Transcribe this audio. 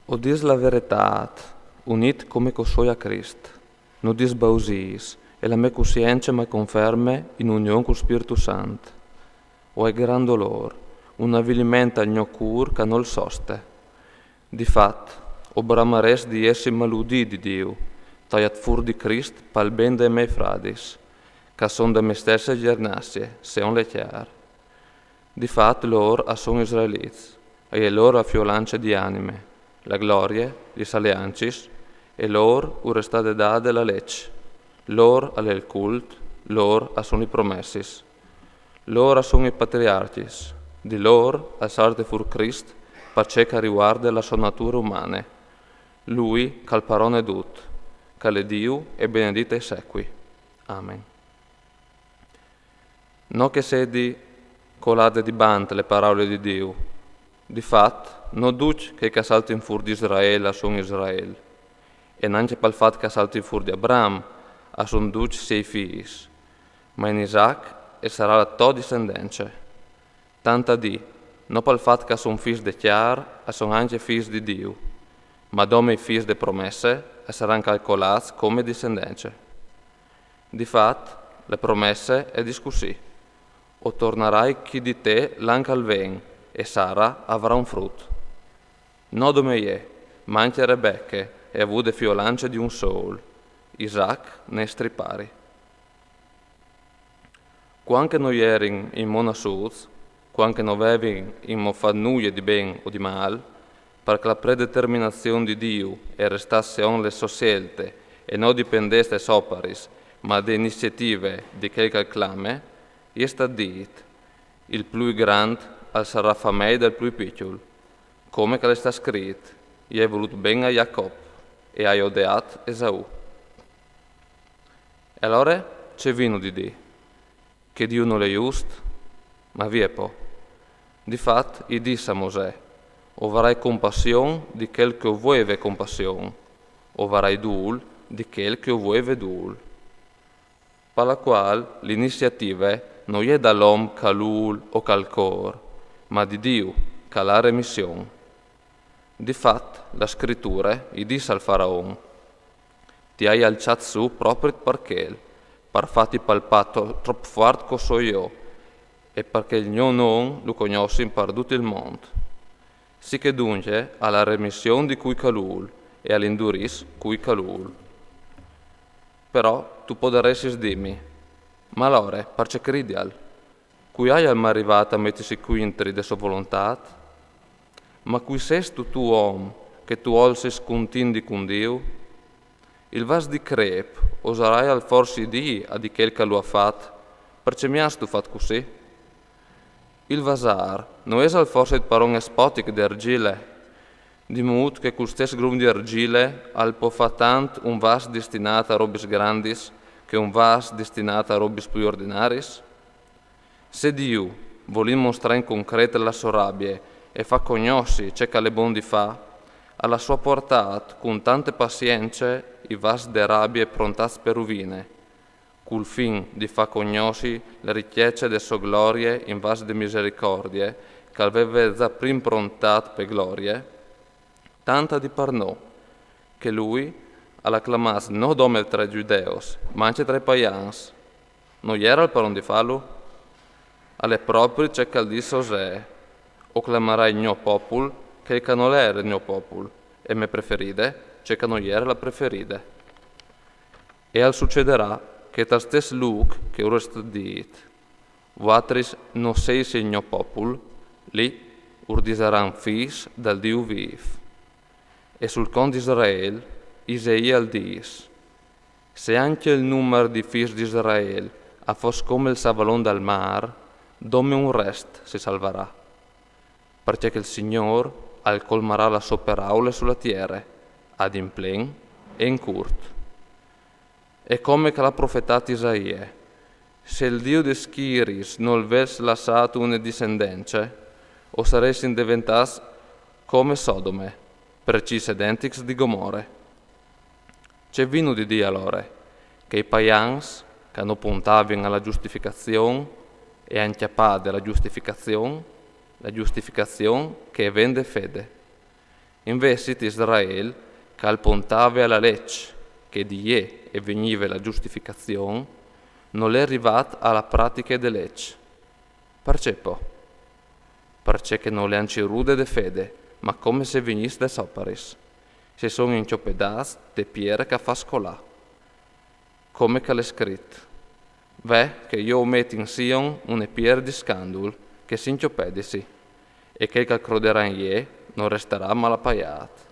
O dis la veritat, unit come cosoi a Crist, non dis bausis, e la mia coscienza mi conferme in unione con Spirito Santo. O è gran dolor, un avvilimento al mio cur che non soste. Difatti, o bramares di essi maludi di Dio, tagliat fur di Crist pal ben dei miei fradis, che son da me stesse gernassie, se on le chiar. Difatti loro a son israeliti, e loro a fiolance di anime, la gloria, gli saleancis, e loro urestate date la legge, loro al cult, loro a sono i promessis, loro sono i patriarchis, di loro al sarte fur Christ, perché che riguarda la sua natura umana, lui cal parone dut, che Dio e benedite sequi. Amen. No che sedi colate di bante le parole di Dio, di fatto, non duce che salti in fur di Israele a son Israele, e neanche pel fatto che salti in fur di Abraham a son duce sei figli, ma in Isaac e sarà la tua discendenza. Tanta di, non pel fatto che son figli de chiar, a son anche figli di Dio, ma dome i figli de promesse e saranno calcolati come discendenze. Di fatto, le promesse è discussi, o tornerai chi di te l'anche al ven, e Sara avrà un frutto. No dome è, ma anche Rebecca e avuto fiolance di un sol, Isaac ne stripari. Quanche noi erin in monasuz, quanche non avevi in mo nulla di ben o di mal, perché la predeterminazione di Dio e restasse on le sue scelte e non dipendesse soparis, ma da iniziative di quel che clame, è sta dit, il più grande al sarà famei del più piccolo, come che le sta scritto, gli hai voluto bene a Jacob e hai odiato Esau. E allora c'è vino di Dio, che Dio non è giusto, ma vie po. Difatti, gli disse a Mosè, o avrai compassione di quel che vuoi compassione, o avrai dul di quel che vuoi dul. Per la quale l'iniziativa non è dall'uomo calul o calcor, ma di Dio, che ha la remissione. Difatti, la scrittura gli disse al faraone, ti hai alzato su proprio perché, per farti palpato troppo forte come so io, e perché il mio nome lo conosci per tutto il mondo. Sì che dunque alla remissione di cui calul e all'induris cui calul. Però tu potresti dirmi, ma allora, perché credi al? Cui hai al arrivato a mettersi qui intri de sua volontà? Ma cui sei tu uomo, che tu olsi scontindi con Dio? Il vas di crep, oserai al forsi di a di quel che lo ha fatto, perché mi has tu fatto così? Il vasar non è al forse parone spotic di argile, di modo che col stesso gruppo di argile al può fare tanto un vas destinato a robis grandis che un vas destinato a robis più ordinaris? Se Dio vuole mostrare in concreto la sua rabbia e fa conosci ciò che le bondi fa, alla sua portata con tante pazienze i vas de rabbie prontas per uvine, col fin di fa conosci le ricchezze de sua gloria in vas de misericordie che aveva già prim prontat per glorie, tanta di parnò che lui alla clamas non dome tra giudeos, ma anche tra i paians. Non era il paron di farlo? Alle proprie c'è che disse Osè, o clamerai il mio popolo, che il non era il mio popolo, e me preferite, c'è che non era la preferite. E al succederà che tal stes Luc, che ora sta dit, voatris non sei il mio popolo, lì urdiseran fis dal Dio viv. E sul con di Israele, Isaia dis, se anche il numero di fis di Israele a fos come il savalon dal mar, dome un rest si salverà, perché il Signore al colmarà la sua paraula sulla terra, ad in plen e in curt. E come che l'ha profetato Isaia, se il Dio di Schiris non avesse lasciato una discendenza, o saresti diventati come Sodome, precise identics di Gomorre. C'è vino di Dio allora, che i paians, che non puntavano alla giustificazione, e anche a la giustificazione che vende fede. Invece Israele, che al pontave alla legge, che di ie e veniva la giustificazione, non è arrivato alla pratica delle legge. Perché po? Perché non le rude de fede, ma come se venisse da soparis. Se sono inciopedati de pietre che fa scolà. Come che l'è scritto. Che io metto in Sion una pietra di scandalo che si inciopedisi, e che il croderà in ie non resterà malappaiato.